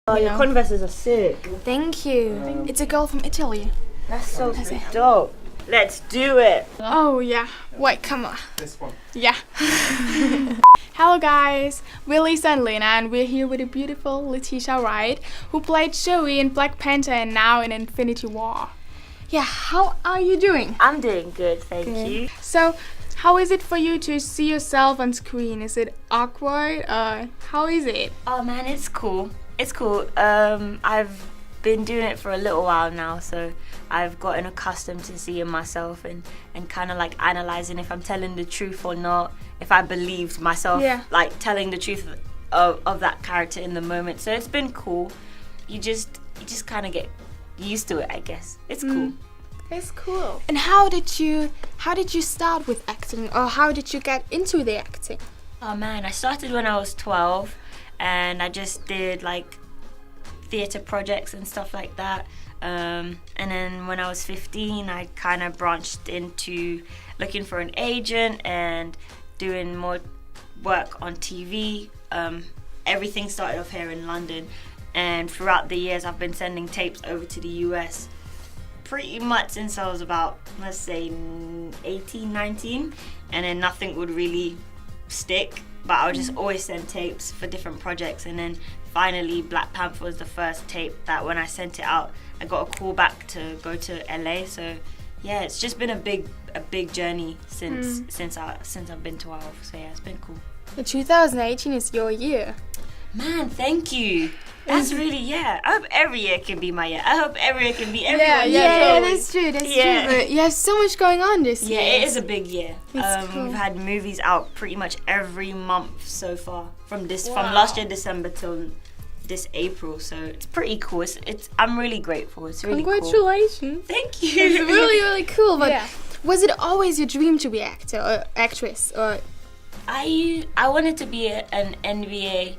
Oh, your Converses are sick. Thank you. It's a girl from Italy. That's so dope. Let's do it. Oh yeah. Wait, come on. This one. Yeah. Hello guys, we're Lisa and Lena, and we're here with the beautiful LETITA WRIGHT, who played Joey in Black Panther and now in Infinity War. Yeah, how are you doing? I'm doing good, thank you. So, how is it for you to see yourself on screen? Is it awkward? How is it? Oh man, it's cool. It's cool. I've been doing it for a little while now, so I've gotten accustomed to seeing myself and kind of like analysing if I'm telling the truth or not, if I believed myself like telling the truth of that character in the moment. So it's been cool. You just kind of get used to it, I guess. It's cool. It's cool. And how did you start with acting, or how did you get into the acting? Oh man, I started when I was 12, and I just did like theatre projects and stuff like that. And then when I was 15, I kind of branched into looking for an agent and doing more work on TV. Everything started off here in London, and throughout the years I've been sending tapes over to the US pretty much since I was about, let's say, 18, 19, and then nothing would really stick, but I would just always send tapes for different projects. And then finally Black Panther was the first tape that when I sent it out, I got a call back to go to LA. So yeah, it's just been a big journey since I've been 12. So yeah, it's been cool. 2018 is your year. Man, thank you. That's really, I hope every year can be my year. I hope every year can be everyone's year. Yeah, that's true. That's true. But you have so much going on this year. Yeah, it is a big year. Cool. We've had movies out pretty much every month so far, from last year December till this April. So it's pretty cool. I'm really grateful. It's really Congratulations. cool. Thank you. It's really, really cool. But was it always your dream to be actor or actress? Or I wanted to be an NBA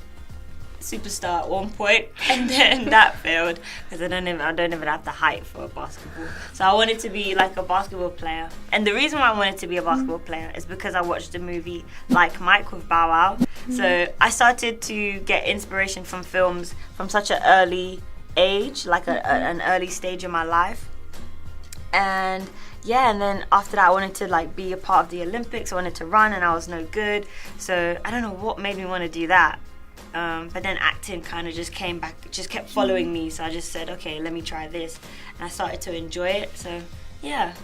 superstar at one point, and then that failed because I don't even have the height for a basketball. So I wanted to be like a basketball player, and the reason why I wanted to be a basketball player is because I watched the movie Like Mike with Bow Wow. So I started to get inspiration from films from such an early age, like an early stage in my life. And and then after that I wanted to like be a part of the Olympics. I wanted to run, and I was no good, so I don't know what made me want to do that. But then acting kind of just came back, just kept following me. So I just said, okay, let me try this, and I started to enjoy it. So yeah,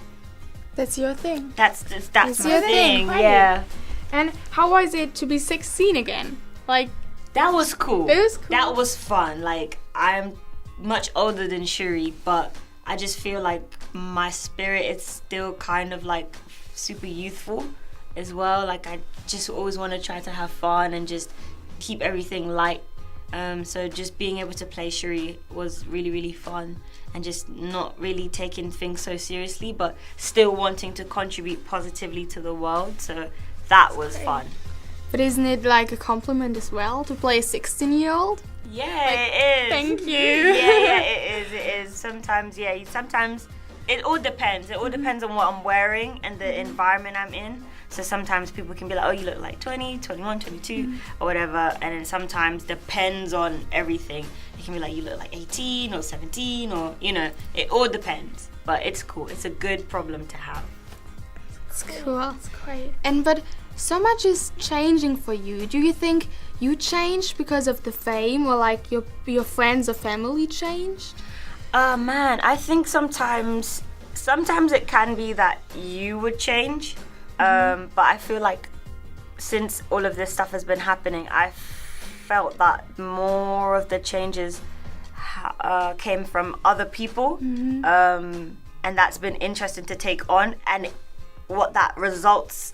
that's your thing. That's my thing. Right. Yeah. And how was it to be 16 again? Like, that was cool. It was cool. That was fun. Like, I'm much older than Shuri, but I just feel like my spirit is still kind of like super youthful as well. Like, I just always want to try to have fun and just keep everything light. So just being able to play Shuri was really, really fun, and just not really taking things so seriously, but still wanting to contribute positively to the world. So that was fun. But isn't it like a compliment as well to play a 16-year-old? Yeah, it is. Thank you. Yeah, it is. Sometimes it all depends. It all depends on what I'm wearing and the environment I'm in. So sometimes people can be like, oh, you look like 20, 21, 22, or whatever. And then sometimes depends on everything. You can be like, you look like 18 or 17, or, it all depends. But it's cool. It's a good problem to have. It's cool. It's great. But so much is changing for you. Do you think you changed because of the fame, or like your friends or family changed? Man, I think sometimes it can be that you would change. But I feel like since all of this stuff has been happening, I felt that more of the changes came from other people. And that's been interesting to take on, and what that results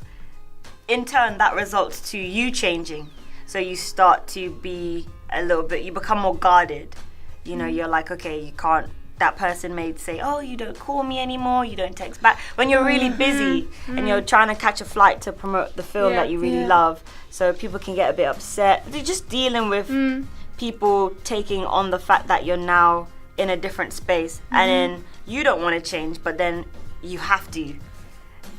to you changing. So you start to be you become more guarded. You're like, okay, you can't, that person may say, oh, you don't call me anymore, you don't text back, when you're really busy and you're trying to catch a flight to promote the film that you really love. So people can get a bit upset. They're just dealing with people taking on the fact that you're now in a different space, and then you don't want to change, but then you have to.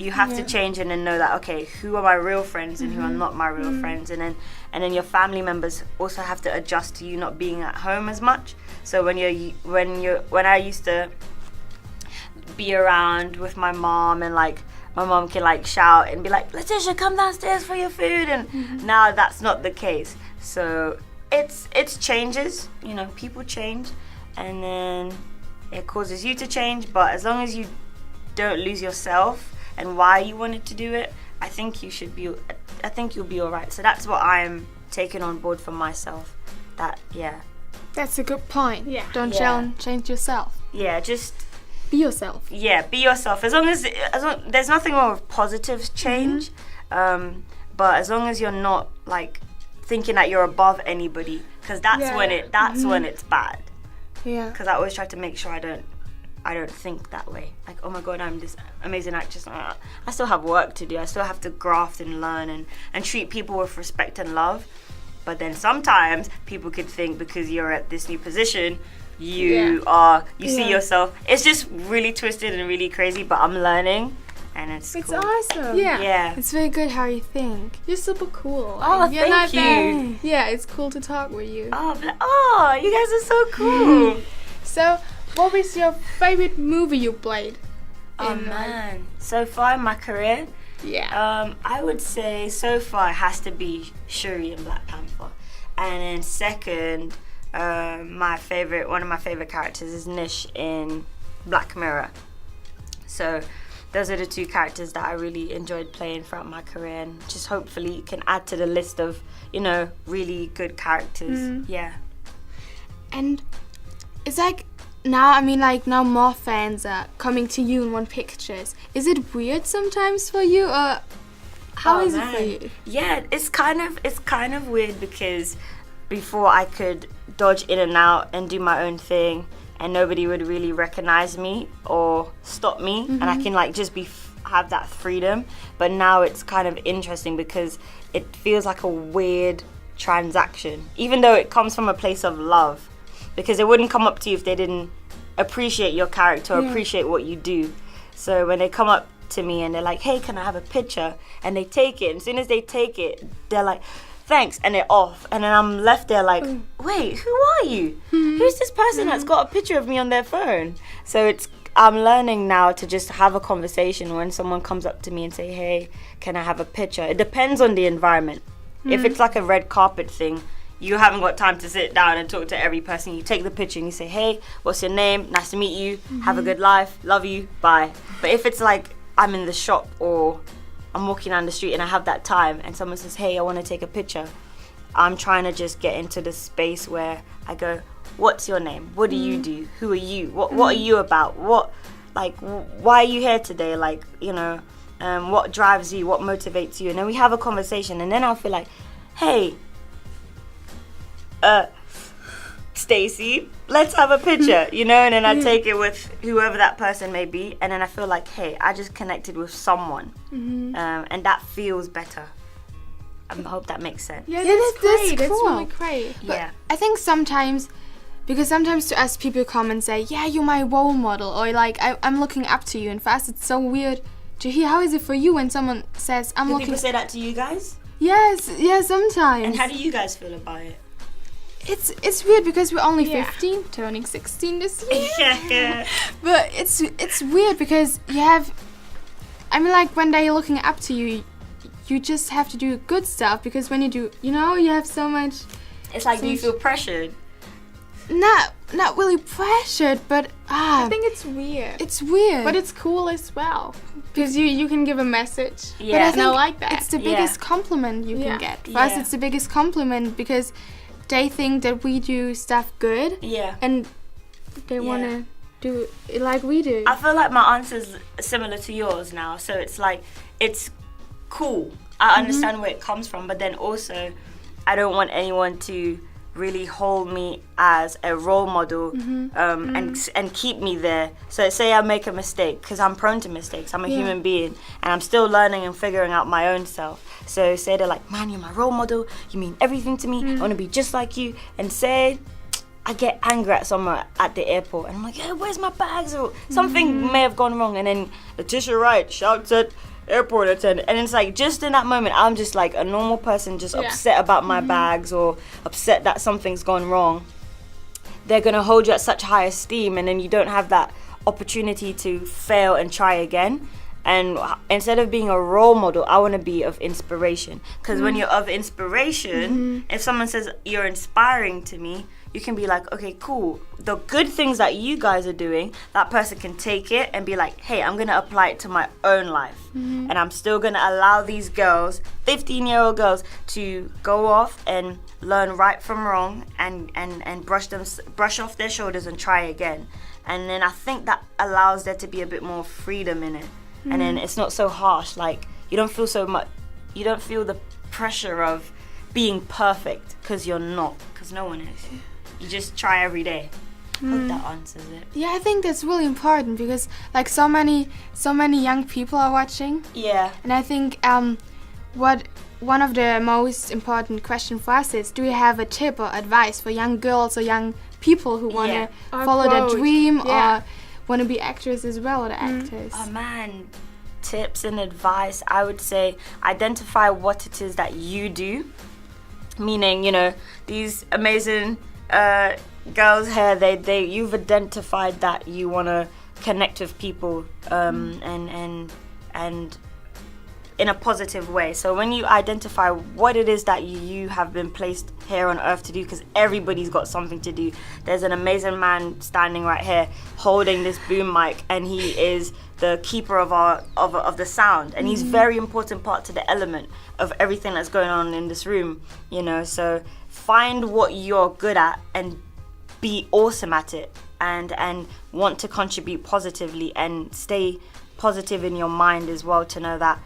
You have to change and then know that, okay, who are my real friends and who are not my real friends, and then your family members also have to adjust to you not being at home as much. So when I used to be around with my mom, and like my mom can like shout and be like, Letitia, come downstairs for your food, and now that's not the case. So it's changes, you know, people change, and then it causes you to change, but as long as you don't lose yourself and why you wanted to do it, I think you'll be all right. So that's what I'm taking on board for myself. That's a good point. Yeah. Don't change yourself. Yeah, just be yourself. Yeah, be yourself. As long there's nothing wrong with positive change, but as long as you're not like thinking that you're above anybody, because that's when it's bad. Yeah. Because I always try to make sure I don't think that way. Like, oh my God, I'm this amazing actress. I still have work to do. I still have to graft and learn and treat people with respect and love. But then sometimes people could think because you're at this new position, you see yourself. It's just really twisted and really crazy, but I'm learning, and it's cool. Awesome. Yeah. It's very good how you think. You're super cool. Oh, thank you. Yeah, it's cool to talk with you. Oh, you guys are so cool. So, what was your favorite movie you played? Oh man, so far in my career, I would say so far it has to be Shuri in Black Panther, and then second, one of my favorite characters is Nish in Black Mirror. So those are the two characters that I really enjoyed playing throughout my career, and just hopefully can add to the list of, you know, really good characters. Yeah. And it's like now more fans are coming to you and want pictures. Is it weird sometimes for you, or how is it for you? Yeah, it's kind of weird, because before I could dodge in and out and do my own thing, and nobody would really recognize me or stop me, and I can like just have that freedom. But now it's kind of interesting because it feels like a weird transaction, even though it comes from a place of love. Because they wouldn't come up to you if they didn't appreciate your character or appreciate what you do. So when they come up to me and they're like, hey, can I have a picture? And they take it. And as soon as they take it, they're like, thanks. And they're off. And then I'm left there like, wait, who are you? Who's this person that's got a picture of me on their phone? So I'm learning now to just have a conversation when someone comes up to me and say, hey, can I have a picture? It depends on the environment. If it's like a red carpet thing, you haven't got time to sit down and talk to every person. You take the picture and you say, hey, what's your name? Nice to meet you. Have a good life. Love you. Bye. But if it's like I'm in the shop or I'm walking down the street and I have that time and someone says, hey, I want to take a picture, I'm trying to just get into the space where I go, what's your name? What do you do? Who are you? What are you about? Why are you here today? Like, you know, what drives you? What motivates you? And then we have a conversation, and then I'll feel like, hey, Stacy, let's have a picture, you know, and then I take it with whoever that person may be, and then I feel like, hey, I just connected with someone, and that feels better. I hope that makes sense. Yeah, that's great. That's cool. Really great. But I think sometimes to us people come and say, yeah, you're my role model, or like I'm looking up to you, and for us it's so weird to hear. How is it for you when someone says Do people say that to you guys? Yes, sometimes. And how do you guys feel about it? It's weird because we're only 15, turning 16 this year. But it's weird because when they're looking up to you, you just have to do good stuff, because when you do, you know, you have so much. It's like, do you feel pressured? Not really pressured, but I think it's weird. It's weird, but it's cool as well, because you can give a message. Yeah, and I like that. It's the biggest compliment you can get. For us, it's the biggest compliment, because they think that we do stuff good. Yeah. And they want to do it like we do. I feel like my answer's similar to yours now. So it's like, it's cool. I understand where it comes from, but then also I don't want anyone to really hold me as a role model and keep me there. So say I make a mistake, because I'm prone to mistakes. I'm a human being, and I'm still learning and figuring out my own self. So say they're like, man, you're my role model, you mean everything to me, I want to be just like you. And say I get angry at someone at the airport, and I'm like, hey, where's my bags? Or something may have gone wrong, and then Letitia Wright shouts at airport attendant. And it's like, just in that moment, I'm just like a normal person, just upset about my bags or upset that something's gone wrong. They're going to hold you at such high esteem, and then you don't have that opportunity to fail and try again. And instead of being a role model, I want to be of inspiration. Because when you're of inspiration, if someone says you're inspiring to me, you can be like, okay, cool. The good things that you guys are doing, that person can take it and be like, hey, I'm going to apply it to my own life. And I'm still going to allow these girls, 15-year-old girls, to go off and learn right from wrong and brush off their shoulders and try again. And then I think that allows there to be a bit more freedom in it. And then it's not so harsh. Like, you don't feel the pressure of being perfect, because you're not, because no one is. You just try every day. Hope that answers it. Yeah, I think that's really important because like so many young people are watching. Yeah. And I think one of the most important questions for us is, do you have a tip or advice for young girls or young people who want to follow their dream or want to be actors as well, or actors? Oh man, tips and advice. I would say identify what it is that you do. Meaning, you know, these amazing girls here, you've identified that you want to connect with people and in a positive way. So when you identify what it is that you have been placed here on earth to do, because everybody's got something to do. There's an amazing man standing right here holding this boom mic, and he is the keeper of the sound, and he's very important part to the element of everything that's going on in this room, you know. So find what you're good at and be awesome at it, and want to contribute positively, and stay positive in your mind as well, to know that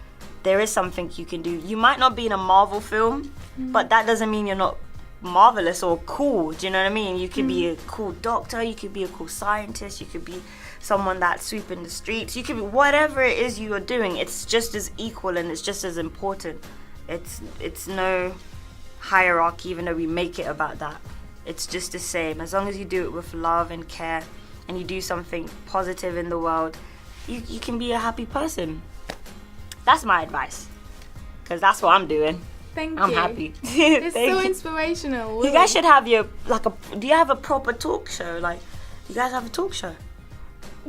there is something you can do. You might not be in a Marvel film, but that doesn't mean you're not marvelous or cool. Do you know what I mean? You could be a cool doctor, you could be a cool scientist, you could be someone that's sweeping the streets, you could be whatever it is you are doing. It's just as equal and it's just as important. It's no hierarchy, even though we make it about that. It's just the same. As long as you do it with love and care, and you do something positive in the world, you can be a happy person. That's my advice, because that's what I'm doing. Thank I'm you. happy. It's so inspirational. You guys should have do you have a proper talk show? Like, you guys have a talk show?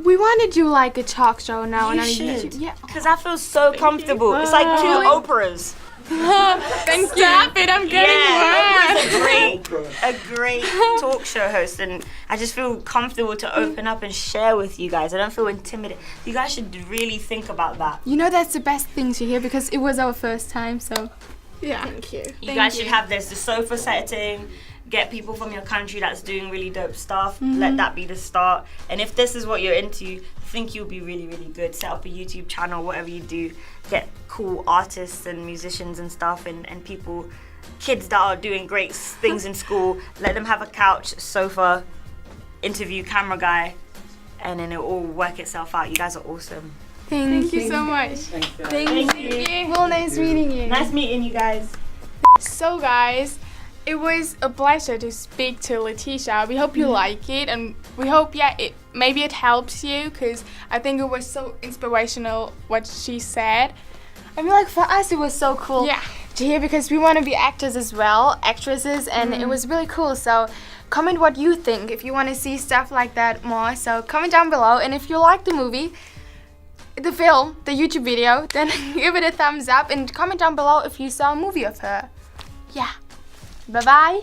We want to do like a talk show now You on should. YouTube. Yeah. Because I feel so comfortable. It's like two Oprahs. Thank you. Stop it, I'm getting a great talk show host, and I just feel comfortable to open up and share with you guys. I don't feel intimidated. You guys should really think about that. You know, that's the best thing to hear because it was our first time, so Yeah. thank you. You guys should have this, the sofa setting, get people from your country that's doing really dope stuff, let that be the start. And if this is what you're into, I think you'll be really, really good. Set up a YouTube channel, whatever you do, get cool artists and musicians and stuff, and people, kids that are doing great things in school, let them have a couch, sofa, interview, camera guy, and then it'll all work itself out. You guys are awesome. Thank you so much. Thank you. Well, nice meeting you. Nice meeting you guys. So guys, it was a pleasure to speak to Letitia. We hope you like it, and we hope maybe it helps you, because I think it was so inspirational what she said. I mean, like, for us it was so cool to hear, because we want to be actors as well, actresses, and it was really cool. So comment what you think if you want to see stuff like that more. So comment down below, and if you like the movie, the film, the YouTube video, then give it a thumbs up, and comment down below if you saw a movie of her. Yeah. Bye-bye.